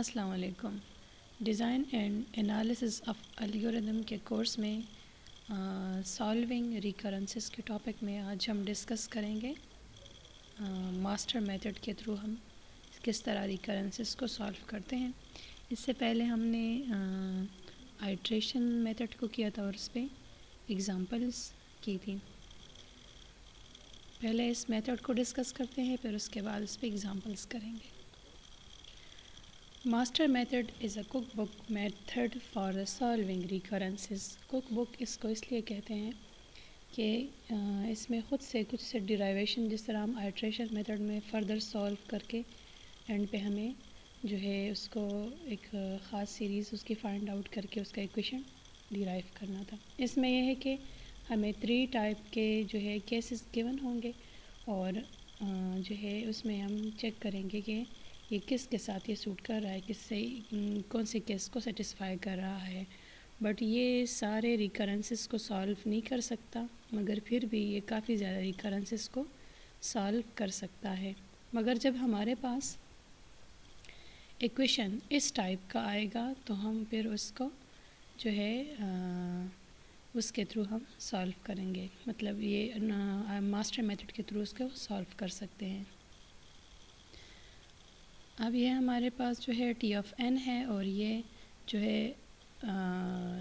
अस्सलाम वालेकुम। Design and analysis of algorithm के कोर्स में सॉल्विंग रिकरेंसेस के टॉपिक में आज हम डिस्कस करेंगे मास्टर मेथड के थ्रू हम किस तरह रिकरेंसेस को सॉल्व करते हैं। इससे पहले हमने आइट्रेशन मेथड को किया था और उस पर एग्ज़ाम्पल्स की थी। पहले इस मेथड को डिस्कस करते हैं, फिर उसके बाद उस पर एग्ज़ाम्पल्स करेंगे। Master method is a cook book method for solving recurrences. Cook book इसको इसलिए कहते हैं कि इसमें ख़ुद से कुछ से डिराइवेशन, जिस तरह हम आइट्रेशन मेथड में फ़र्दर सॉल्व करके एंड पे हमें जो है उसको एक ख़ास सीरीज़ उसकी फाइंड आउट करके उसका इक्वेशन डिराइव करना था। इसमें यह है कि हमें 3 टाइप के जो है केसेस गिवन होंगे और जो है उसमें हम चेक करेंगे कि ये किस के साथ ये सूट कर रहा है, किससे कौन से केस को सेटिस्फाई कर रहा है। बट ये सारे रिकरेंसेस को सॉल्व नहीं कर सकता, मगर फिर भी ये काफ़ी ज़्यादा रिकरेंसेस को सॉल्व कर सकता है। मगर जब हमारे पास इक्वेशन इस टाइप का आएगा तो हम फिर उसको जो है उसके थ्रू हम सॉल्व करेंगे, मतलब ये मास्टर मेथड के थ्रू उसको सॉल्व कर सकते हैं। अब ये हमारे पास जो है टी ऑफ एन है और ये जो है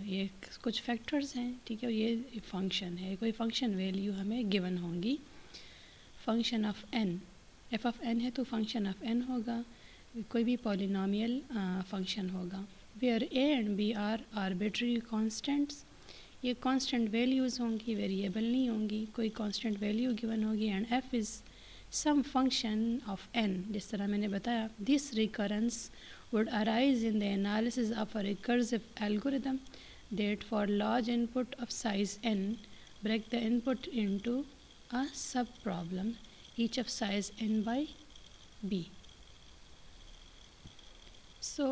ये कुछ फैक्टर्स हैं, ठीक है। और ये फंक्शन है, कोई फंक्शन वैल्यू हमें गिवन होंगी। Function of N, F of N है तो फंक्शन ऑफ एन होगा, कोई भी पॉलिनोमियल फंक्शन होगा। Where A and B are arbitrary constants, ये कांस्टेंट वैल्यूज़ होंगी, वेरिएबल नहीं होंगी, कोई कांस्टेंट वैल्यू गिवन होगी। And F is some function of n, जिस तरह मैंने बताया। This recurrence would arise in the analysis of a recursive algorithm that for large input of size n break the input into a sub problem each of size n by b. So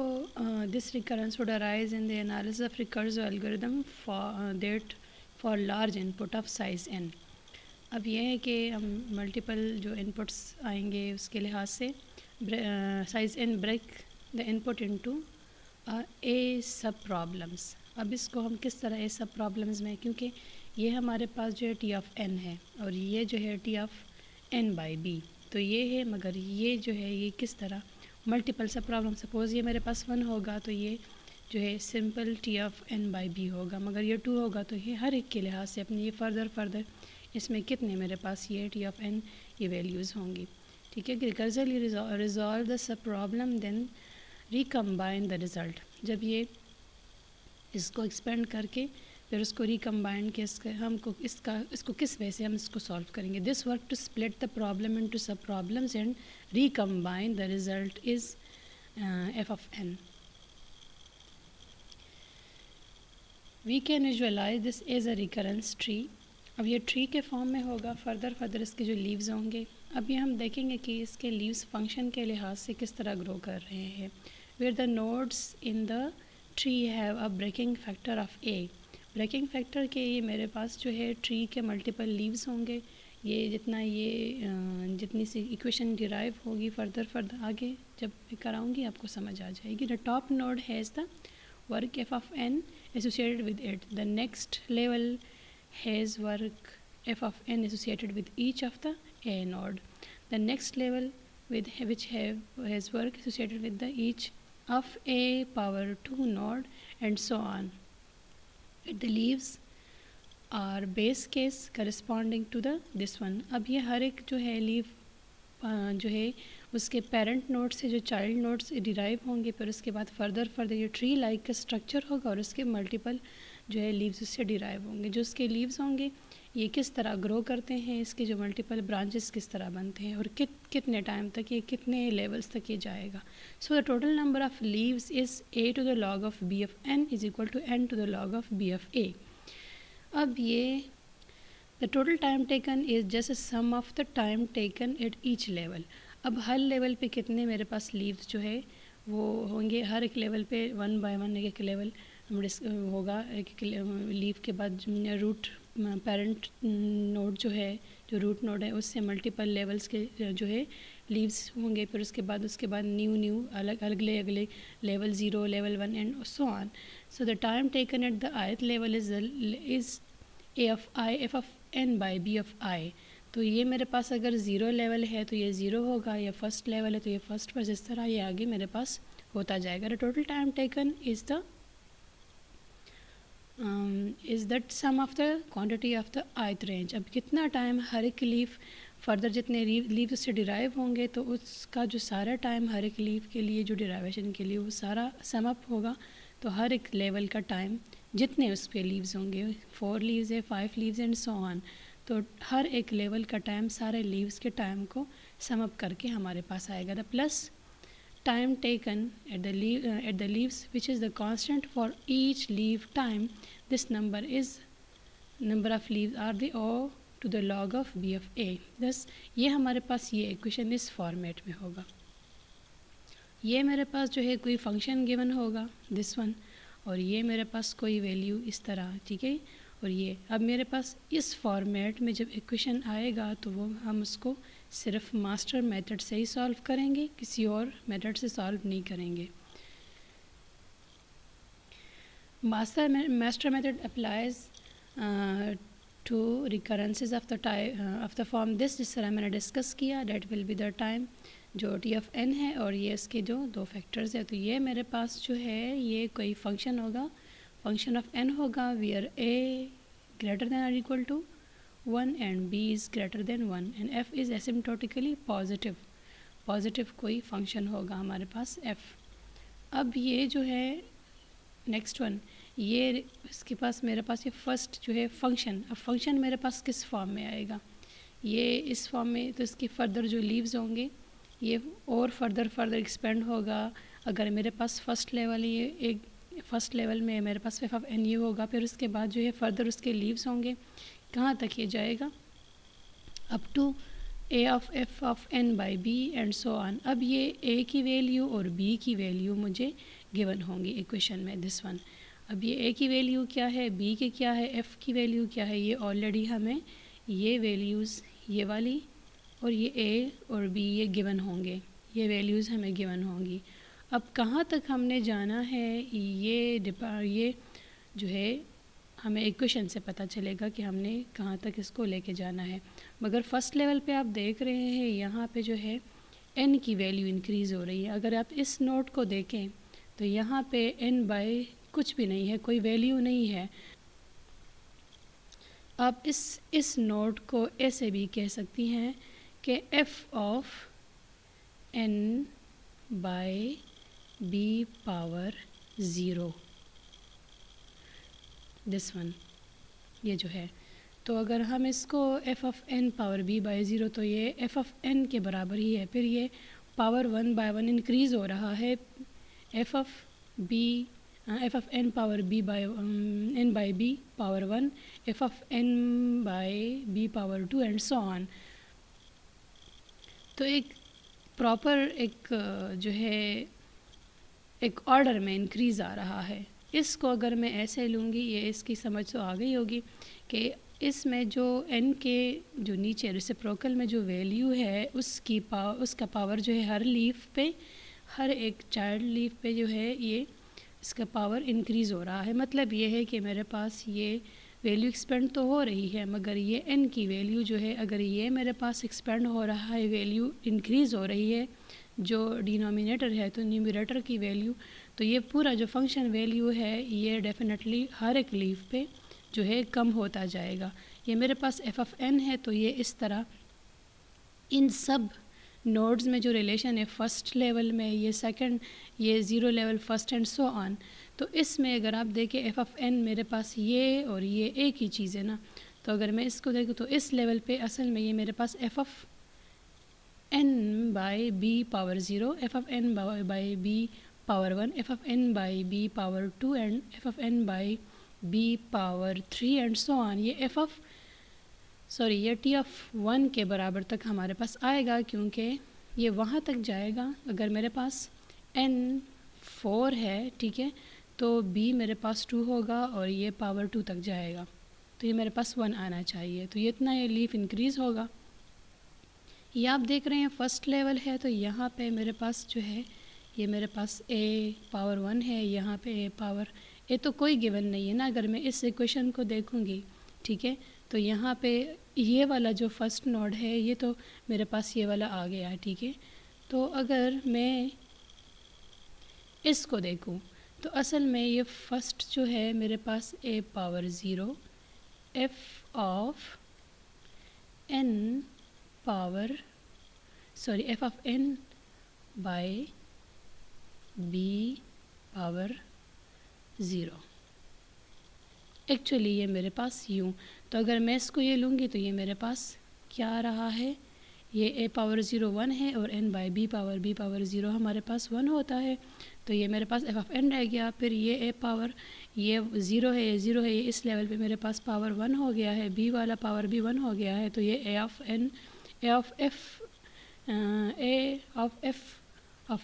this recurrence would arise in the analysis of recursive algorithm for that for large input of size n. अब यह है कि हम multiple जो inputs आएंगे उसके लिहाज से size N break the input into a sub problems. अब इसको हम किस तरह ए सब प्रॉब्लम्स में, क्योंकि ये हमारे पास जो है टी ऑफ एन है और ये जो है T of N by B, तो ये है। मगर ये जो है ये किस तरह मल्टीपल सब प्रॉब्लम, सपोज़ ये मेरे पास 1 होगा तो ये जो है simple T of N by B होगा। मगर ये 2 होगा तो ये हर एक के लिहाज से अपनी ये फर्दर इसमें कितने मेरे पास ये टी ऑफ एन ये वैल्यूज़ होंगी, ठीक है। Recursively resolve the sub problem then recombine the result. जब ये इसको एक्सपेंड करके फिर उसको रिकम्बाइन के हमको इसको किस वजह से हम इसको सॉल्व करेंगे। This work to split the problem into sub problems and recombine the result is F of N. We can visualize this as a recurrence tree. अब ये ट्री के फॉर्म में होगा, फर्दर इसके जो लीव्स होंगे। अब ये हम देखेंगे कि इसके लीव्स फंक्शन के लिहाज से किस तरह ग्रो कर रहे हैं। Where the nodes in the tree have a breaking factor of A. Breaking factor के ये मेरे पास जो है ट्री के मल्टीपल लीव्स होंगे। ये जितनी सी इक्वेशन डिराइव होगी फर्दर आगे जब मैं कराऊँगी आपको समझ आ जाएगी। The top node has the work F of an associated with it. The next level has work f of n associated with each of the a node. The next level has work associated with the each of a power 2 node and so on. The leaves are base case corresponding to the this one. अब ये हर एक जो है leave जो है उसके parent node से जो चाइल्ड नोड्स डिराइव होंगे, फिर उसके बाद फर्दर ये ट्री लाइक का स्ट्रक्चर होगा और उसके मल्टीपल जो है लीव्स उससे डिराइव होंगे। जो उसके लीव्स होंगे ये किस तरह ग्रो करते हैं, इसके जो मल्टीपल ब्रांचेस किस तरह बनते हैं और कितने टाइम तक ये कितने लेवल्स तक ये जाएगा। So the total number of leaves is a to the log of b of n is equal to n to the log of b of a. अब ये the total time taken is just sum of the time taken at each level. अब हर level पे कितने मेरे पास leaves जो है वो होंगे, हर एक लेवल पे 1 बाय 1 एक लेवल होगा। एक लीव के बाद रूट पेरेंट नोड जो है, जो रूट नोड है उससे मल्टीपल लेवल्स के जो है लीव्स होंगे, फिर उसके बाद न्यू अलग अगले अगले level 0, level 1 and so on. So the time taken at the ith level is a of I f of n by b of I. तो ये मेरे पास अगर ज़ीरो लेवल है तो ये ज़ीरो होगा, या फर्स्ट लेवल है तो ये फर्स्ट पर, जिस तरह ये आगे मेरे पास होता जाएगा. The total time taken is that sum of the quantity of the ith range. अब कितना टाइम हर एक लीफ फर्दर जितने लीव उससे डिराइव होंगे तो उसका जो सारा टाइम हर एक लीफ के लिए जो डिराइवेशन के लिए वो सारा सम अप होगा. तो हर एक लेवल का टाइम जितने उस पर लीव्स होंगे, 4 लीव्स है, 5 लीव्स एंड सो ऑन, तो हर एक लेवल का टाइम सारे लीव्स के टाइम को सम अप करके हमारे पास आएगा. The plus time taken at the leaves, which is the constant for each leaf time. This number of leaves are the O to the log of b of a. thus ये हमारे पास ये equation इस format में होगा. ये मेरे पास जो है कोई फंक्शन गिवन होगा दिस वन, और ये मेरे पास कोई वैल्यू इस तरह, ठीक है. और ये अब मेरे पास इस फॉर्मेट में जब इक्वेशन आएगा तो वो हम उसको सिर्फ मास्टर मेथड से ही सॉल्व करेंगे, किसी और मेथड से सॉल्व नहीं करेंगे. Master method applies to recurrences of the form this, जिस तरह मैंने डिस्कस किया. That will be the time जो टी ऑफ एन है, और ये इसके जो दो फैक्टर्स है. तो ये मेरे पास जो है ये कोई फंक्शन होगा, फंक्शन ऑफ एन होगा वेयर ए ग्रेटर देन और equal to 1 and b is greater than 1 and f is asymptotically positive कोई फंक्शन होगा हमारे पास f. अब ये जो है नेक्स्ट वन, ये इसके पास मेरे पास ये फर्स्ट जो है फंक्शन, अब फंक्शन मेरे पास किस फॉर्म में आएगा, ये इस फॉर्म में. तो इसके फर्दर जो लीव्स होंगे ये और फर्दर एक्सपेंड होगा. अगर मेरे पास फर्स्ट लेवल ये एक फर्स्ट लेवल में मेरे पास एफ ऑफ एन ये होगा, फिर उसके बाद जो है फर्दर उसके लीव्स होंगे. कहाँ तक ये जाएगा, up to A of F of N by B and so on. अब ये ए की वैल्यू और बी की वैल्यू मुझे गिवन होंगी इक्वेशन में दिस वन. अब ये ए की वैल्यू क्या है, बी की क्या है, एफ़ की वैल्यू क्या है, ये ऑलरेडी हमें ये वैल्यूज़ ये वाली और ये ए और बी ये गिवन होंगे, ये वैल्यूज़ हमें गिवन होंगी. अब कहाँ तक हमने जाना है ये जो है हमें इक्वेशन से पता चलेगा कि हमने कहाँ तक इसको लेके जाना है. मगर फर्स्ट लेवल पे आप देख रहे हैं यहाँ पे जो है n की वैल्यू इंक्रीज़ हो रही है. अगर आप इस नोट को देखें तो यहाँ पे n बाय कुछ भी नहीं है, कोई वैल्यू नहीं है. आप इस नोट को ऐसे भी कह सकती हैं कि f of n by b power 0 this one ये जो है. तो अगर हम इसको f of n power b by 0, तो ये f ऑफ n के बराबर ही है. फिर ये पावर 1 बाय 1 इंक्रीज़ हो रहा है, f of n power b by n by b power 1, f of n by b power 2 and so on. तो एक प्रॉपर एक जो है एक ऑर्डर में इंक्रीज़ आ रहा है. इसको अगर मैं ऐसे लूँगी, ये इसकी समझ तो आ गई होगी कि इसमें जो n के जो नीचे रेसिप्रोकल में जो वैल्यू है उसका पावर जो है हर लीफ पे, हर एक चाइल्ड लीफ पे जो है ये इसका पावर इंक्रीज़ हो रहा है. मतलब ये है कि मेरे पास ये वैल्यू एक्सपेंड तो हो रही है, मगर ये n की वैल्यू जो है अगर ये मेरे पास एक्सपेंड हो रहा है, वैल्यू इंक्रीज़ हो रही है जो डिनोमिनेटर है, तो न्यूमरेटर की वैल्यू, तो ये पूरा जो फंक्शन वैल्यू है ये डेफिनेटली हर एक लीफ पे जो है कम होता जाएगा. ये मेरे पास एफ ऑफ एन है, तो ये इस तरह इन सब नोड्स में जो रिलेशन है फर्स्ट लेवल में, ये सेकंड, ये zero level, first and so on. तो इसमें अगर आप देखें एफ ऑफ एन मेरे पास ये और ये एक ही चीज़ है ना. तो अगर मैं इसको देखूँ तो इस लेवल पे असल में ये मेरे पास F of N by B power 0, F of N by B power 1, F of N by B power 2 and F of N by B power 3 and so on. ये टी ऑफ 1 के बराबर तक हमारे पास आएगा, क्योंकि ये वहाँ तक जाएगा. अगर मेरे पास n 4 है, ठीक है, तो b मेरे पास 2 होगा और ये पावर 2 तक जाएगा, तो ये मेरे पास 1 आना चाहिए. तो ये इतना ये लीफ इंक्रीज़ होगा. ये आप देख रहे हैं फर्स्ट लेवल है, तो यहाँ पे मेरे पास जो है ये मेरे पास a पावर 1 है, यहाँ पे a पावर a तो कोई गिवन नहीं है ना। अगर मैं इस इक्वेशन को देखूँगी, ठीक है, तो यहाँ पे ये वाला जो फर्स्ट नोड है ये तो मेरे पास ये वाला आ गया है, ठीक है। तो अगर मैं इसको देखूँ तो असल में ये फर्स्ट जो है मेरे पास a power 0 f of n power f of n by b power 0। Actually ये मेरे पास यूँ, तो अगर मैं इसको ये लूँगी तो ये मेरे पास क्या आ रहा है, ये a पावर 0 1 है और n बाई b पावर 0 हमारे पास 1 होता है, तो ये मेरे पास f ऑफ n रह गया। फिर ये a पावर ये 0 है, ये 0 है, ये इस लेवल पे मेरे पास पावर 1 हो गया है, b वाला पावर भी 1 हो गया है, तो ये a of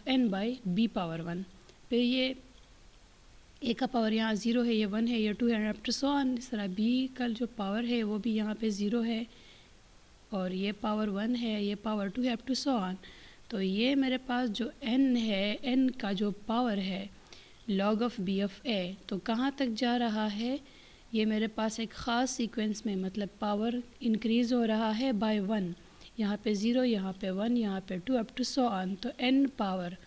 n by b power 1। फिर ये a का पावर यहाँ 0 है, ये 1 है, ये 2 है, अप टू सो ऑन। इस तरह b का जो पावर है वो भी यहाँ पे 0 है और ये पावर 1 है, ये पावर 2 है, अप टू सो ऑन। तो ये मेरे पास जो n है, n का जो पावर है log of b of a, तो कहाँ तक जा रहा है, ये मेरे पास एक ख़ास सीक्वेंस में, मतलब पावर इंक्रीज़ हो रहा है बाय 1, यहाँ पे 0, यहाँ पे 1, यहाँ पे 2, अप टू सो ऑन। तो n पावर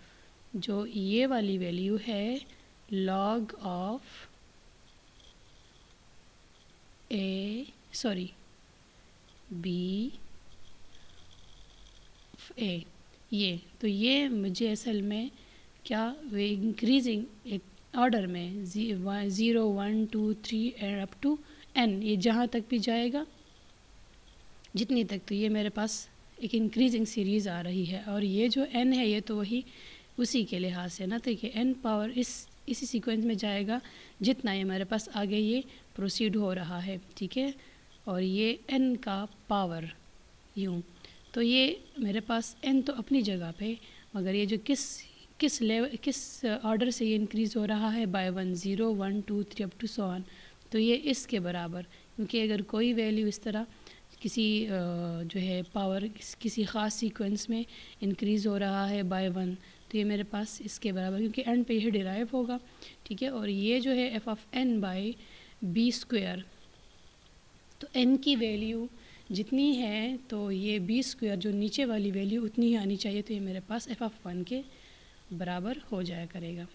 जो ये वाली वैल्यू है log ऑफ b a, ये तो ये मुझे असल में क्या वे इंक्रीजिंग एक ऑर्डर में 0 1 2 3 एंड अप टू n, ये जहाँ तक भी जाएगा जितनी तक, तो ये मेरे पास एक इंक्रीजिंग सीरीज़ आ रही है। और ये जो n है ये तो वही उसी के लिहाज से ना, तो ये n पावर इसी सीक्वेंस में जाएगा जितना ये मेरे पास आगे ये प्रोसीड हो रहा है, ठीक है। और ये n का पावर यूँ, तो ये मेरे पास n तो अपनी जगह पे, मगर ये जो किस ऑर्डर से ये इंक्रीज़ हो रहा है by 1 0 1 2 3 up to so on, तो ये इसके बराबर, क्योंकि अगर कोई वैल्यू इस तरह किसी जो है पावर किसी ख़ास सीक्वेंस में इंक्रीज़ हो रहा है बाय 1, तो ये मेरे पास इसके बराबर, क्योंकि एंड पे यह डिराइव होगा, ठीक है। और ये जो है f of n by b square, तो n की वैल्यू जितनी है तो ये b स्क्वायर जो नीचे वाली वैल्यू उतनी ही आनी चाहिए, तो ये मेरे पास f ऑफ 1 के बराबर हो जाया करेगा।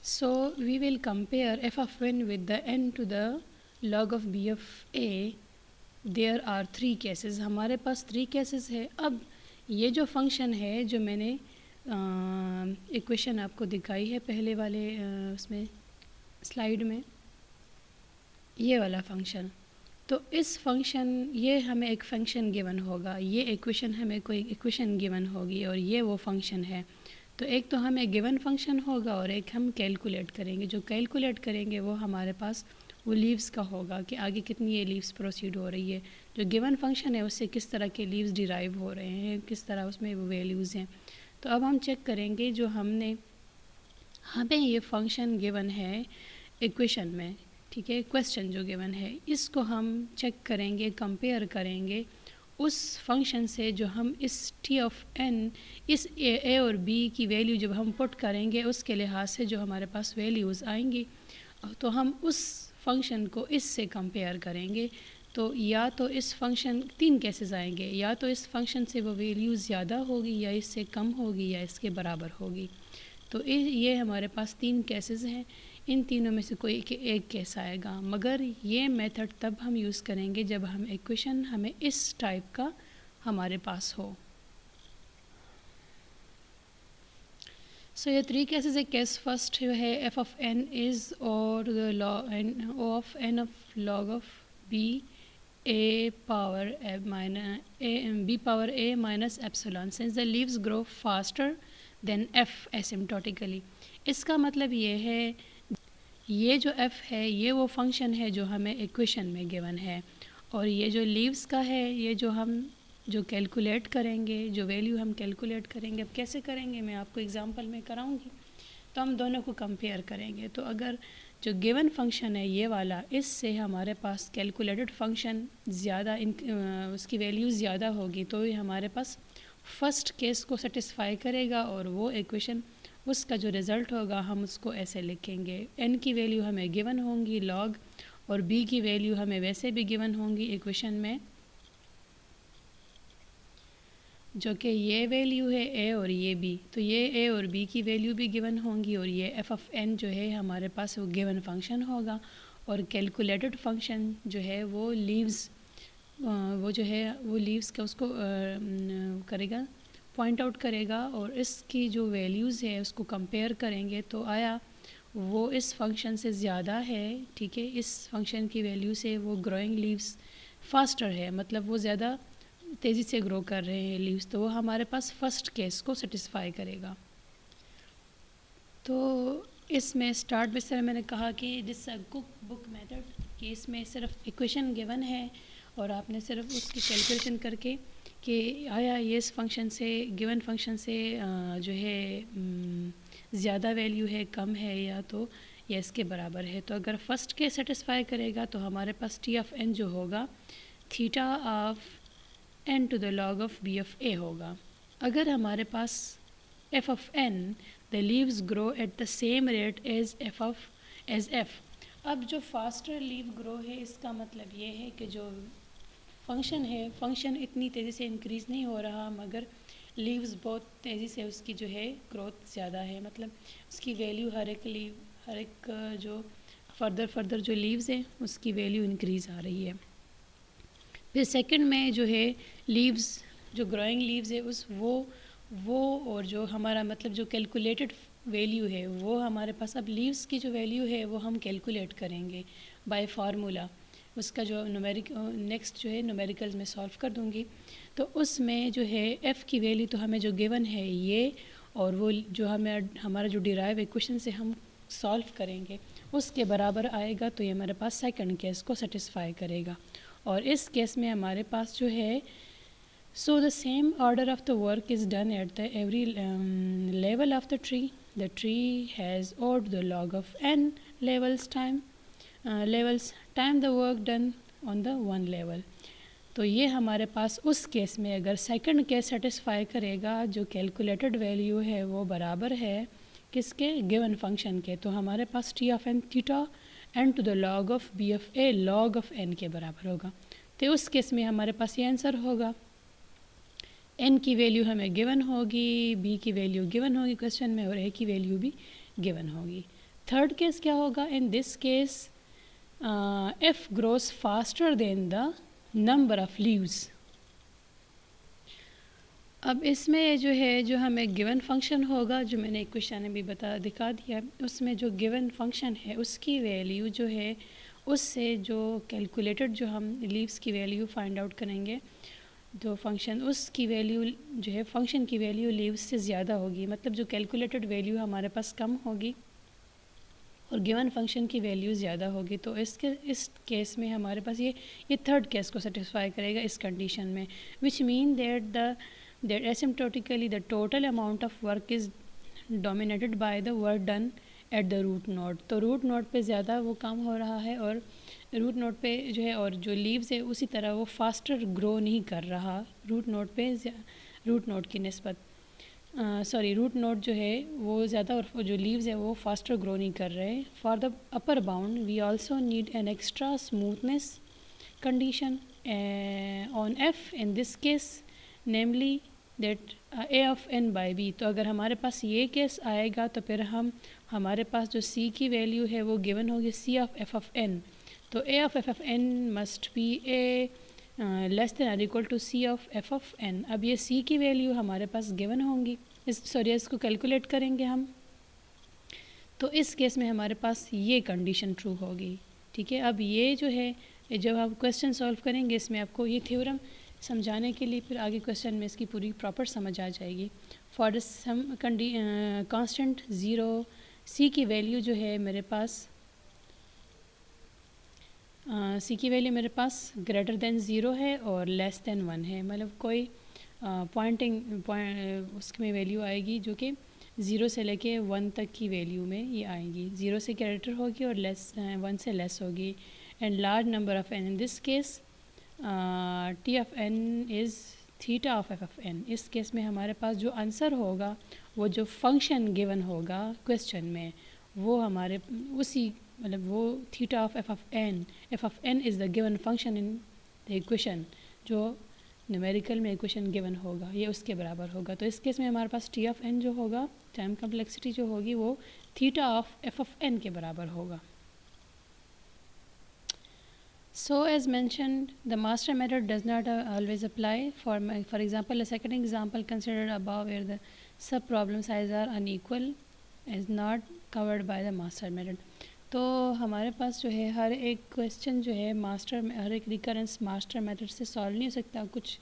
So we will compare f of n with the n to the log of b of a। There are 3 cases, हमारे पास 3 केसेस है। अब ये जो फंक्शन है जो मैंने इक्वेशन आपको दिखाई है पहले वाले उसमें स्लाइड में, ये वाला फंक्शन, तो इस फंक्शन ये हमें एक फंक्शन गिवन होगा, ये इक्वेशन हमें कोई इक्वेशन गिवन होगी और ये वो फंक्शन है। तो एक तो हमें गिवन फंक्शन होगा और एक हम कैलकुलेट करेंगे। जो कैलकुलेट करेंगे वो हमारे पास वो लीव्स का होगा कि आगे कितनी ये लीव्स प्रोसीड हो रही है। जो गिवन फंक्शन है उससे किस तरह के लीव्स डिराइव हो रहे हैं, किस तरह उसमें वो वैल्यूज़ हैं। तो अब हम चेक करेंगे जो हमें ये फंक्शन गिवन है इक्वेशन में, ठीक है, क्वेश्चन जो गिवन है, इसको हम चेक करेंगे, कंपेयर करेंगे उस फंक्शन से जो हम इस t ऑफ n, इस a और b की वैल्यू जब हम पुट करेंगे उसके लिहाज से जो हमारे पास वैल्यूज़ आएंगी, तो हम उस फंक्शन को इससे कंपेयर करेंगे। तो या तो इस फंक्शन 3 केसेस आएंगे, या तो इस फंक्शन से वो वैल्यू ज़्यादा होगी, या इससे कम होगी, या इसके बराबर होगी। तो ये हमारे पास 3 केसेस हैं, इन तीनों में से कोई एक केस आएगा। मगर ये मेथड तब हम यूज़ करेंगे जब हम इक्वेशन हमें इस टाइप का हमारे पास हो। सो ये 3 केसेस है। केस फर्स्ट है f ऑफ n इज़ और o of n of log of b a power b power a minus epsilon since the leaves grow faster than f एसिम्प्टोटिकली। इसका मतलब ये है, ये जो f है ये वो फंक्शन है जो हमें इक्वेशन में गिवन है, और ये जो लीव्स का है ये जो हम जो कैलकुलेट करेंगे, जो वैल्यू हम कैलकुलेट करेंगे। अब कैसे करेंगे मैं आपको एग्जांपल में कराऊंगी। तो हम दोनों को कंपेयर करेंगे। तो अगर जो गिवन फंक्शन है ये वाला, इससे हमारे पास कैलकुलेटेड फंक्शन ज़्यादा उसकी वैल्यू ज़्यादा होगी, तो ये हमारे पास फर्स्ट केस को सेटिस्फाई करेगा और वो इक्वेशन उसका जो रिज़ल्ट होगा हम उसको ऐसे लिखेंगे। n की वैल्यू हमें गिवन होंगी log, और b की वैल्यू हमें वैसे भी गिवन होंगी इक्वेशन में, जो कि ये वैल्यू है a और ये b, तो ये a और b की वैल्यू भी गिवन होंगी और ये f ऑफ n जो है हमारे पास वो गिवन फंक्शन होगा। और कैलकुलेटेड फंक्शन जो है वो लीव्स वो जो है वो लीव्स का उसको करेगा, पॉइंट आउट करेगा और इसकी जो वैल्यूज़ है उसको कंपेयर करेंगे तो आया वो इस फंक्शन से ज़्यादा है, ठीक है, इस फंक्शन की वैल्यू से वो ग्रोइंग लीव्स फास्टर है, मतलब वो ज़्यादा तेज़ी से ग्रो कर रहे हैं लीव्स, तो वो हमारे पास फर्स्ट केस को सेटिस्फाई करेगा। तो इसमें स्टार्ट में सर मैंने कहा कि दिस कुक बुक मेथड, कि इसमें सिर्फ इक्वेशन गिवन है और आपने सिर्फ उसकी कैलकुलेशन करके कि आया ये इस फंक्शन से गिवन फंक्शन से जो है ज़्यादा वैल्यू है, कम है, या तो या इसके बराबर है। तो अगर फर्स्ट के सेटिस्फाई करेगा तो हमारे पास टी ऑफ एन जो होगा theta of n to the log of b of a होगा। अगर हमारे पास f of n the leaves grow at the same rate as f, अब जो फास्टर लीव ग्रो है इसका मतलब ये है कि जो फंक्शन है, फंक्शन इतनी तेज़ी से इंक्रीज़ नहीं हो रहा मगर लीव्स बहुत तेज़ी से उसकी जो है ग्रोथ ज़्यादा है, मतलब उसकी वैल्यू हर एक जो फर्दर जो लीव्स है उसकी वैल्यू इंक्रीज़ आ रही है। फिर सेकंड में जो है लीव्स, जो ग्रोइंग लीव्स है वो और जो हमारा मतलब जो कैलकुलेटेड वैल्यू है वो हमारे पास, अब लीव्स की जो वैल्यू है वो हम कैलकुलेट करेंगे बाय फार्मूला, उसका जो न्यूमेरिक नेक्स्ट जो है न्यूमेरिकल्स में सॉल्व कर दूंगी। तो उसमें जो है f की वैल्यू तो हमें जो गिवन है ये, और वो जो हमें हमारा जो डिराइव इक्वेशन से हम सॉल्व करेंगे उसके बराबर आएगा, तो ये हमारे पास सेकंड केस को सेटिस्फाई करेगा। और इस केस में हमारे पास जो है so the same order of the work is done at the every level of the tree. The tree has ओड the log of n levels time the work done on the one level. तो ये हमारे पास उस case में अगर second case satisfy करेगा, जो calculated value है वो बराबर है किसके, गिवन फंक्शन के, तो हमारे पास T of N theta n to the log of b of a log of n के बराबर होगा। तो उस केस में हमारे पास ये आंसर होगा। n की वैल्यू हमें गिवन होगी, b की वैल्यू गिवन होगी क्वेश्चन में, और a की वैल्यू भी गिवन होगी। थर्ड केस क्या होगा, इन this case f grows faster than the number of leaves। अब इसमें जो है जो हमें गिवन फंक्शन होगा, जो मैंने इक्वेशन में भी दिखा दिया, उसमें जो गिवन फंक्शन है उसकी वैल्यू जो है उससे जो कैलकुलेटेड जो हम लीव्स की वैल्यू फाइंड आउट करेंगे, जो फंक्शन उसकी वैल्यू जो है फंक्शन की वैल्यू लीव्स से ज़्यादा होगी, मतलब जो कैलकुलेटेड वैल्यू हमारे पास कम होगी और गिवन फंक्शन की वैल्यू ज़्यादा होगी। तो इस केस में हमारे पास ये थर्ड केस को सेटिस्फाई करेगा इस कंडीशन में, which mean that asymptotically the total amount of work is dominated by the work done at the root node. तो रूट नोड पे ज़्यादा वो काम हो रहा है और रूट नोड पे जो है, और जो लीव्स है उसी तरह वो फास्टर ग्रो नहीं कर रहा रूट नोड पे, रूट नोड की निस्बत रूट नोड जो है वो ज़्यादा और जो लीव्स है वो फास्टर ग्रो नहीं कर रहे। For the upper bound we also need an extra smoothness condition on f in this case, namely that a of n by b। तो अगर हमारे पास ये केस आएगा तो फिर हमारे पास जो c की वैल्यू है वो गिवन होगी c of f of n, तो a of f of n must be a less than और equal to c of f of n। अब ये c की वैल्यू हमारे पास गिवन होंगी, इसको कैलकुलेट करेंगे हम, तो इस केस में हमारे पास ये कंडीशन ट्रू होगी, ठीक है। अब ये जो है जब आप क्वेश्चन सॉल्व करेंगे इसमें आपको ये थ्योरम समझाने के लिए फिर आगे क्वेश्चन में इसकी पूरी प्रॉपर समझ आ जाएगी। फॉर सम कांस्टेंट 0 c की वैल्यू जो है मेरे पास सी की वैल्यू मेरे पास ग्रेटर देन 0 है और लेस देन 1 है, मतलब कोई उसमें वैल्यू आएगी जो कि ज़ीरो से लेके 1 तक की वैल्यू में ये आएंगी, ज़ीरो से ग्रेटर होगी और लेस 1 से लेस होगी। And large number of N, in this case T of N is theta of F of N. इस केस में हमारे पास जो आंसर होगा, वो जो फंक्शन गिवन होगा क्वेश्चन में, वो हमारे उसी मतलब वो theta of F of N is the given function in the equation, जो न्यूमेरिकल में इक्वेशन गिवन होगा ये उसके बराबर होगा। तो इस केस में हमारे पास टी ऑफ एन जो होगा, टाइम कम्प्लेक्सिटी जो होगी, वो theta of F of n के बराबर होगा। So as mentioned, the master method does not always apply. For example, a second example considered above where the sub problem size are unequal is not covered by the master method. तो हमारे पास जो है हर एक question जो है हर एक recurrence master method से सॉल्व नहीं हो सकता। कुछ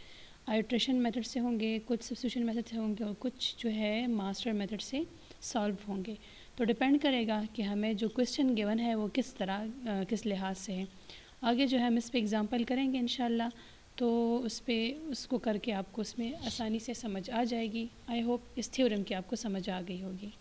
आइट्रेशन मेथड से होंगे, कुछ सब्स्टिट्यूशन मेथड से होंगे और कुछ जो है मास्टर मेथड से सॉल्व होंगे। तो डिपेंड करेगा कि हमें जो क्वेश्चन गिवन है वो किस तरह किस लिहाज से है। आगे जो है हम इस पे एग्ज़ाम्पल करेंगे इंशाल्लाह, तो उसको करके आपको उसमें आसानी से समझ आ जाएगी। आई होप इस थ्योरम की आपको समझ आ गई होगी।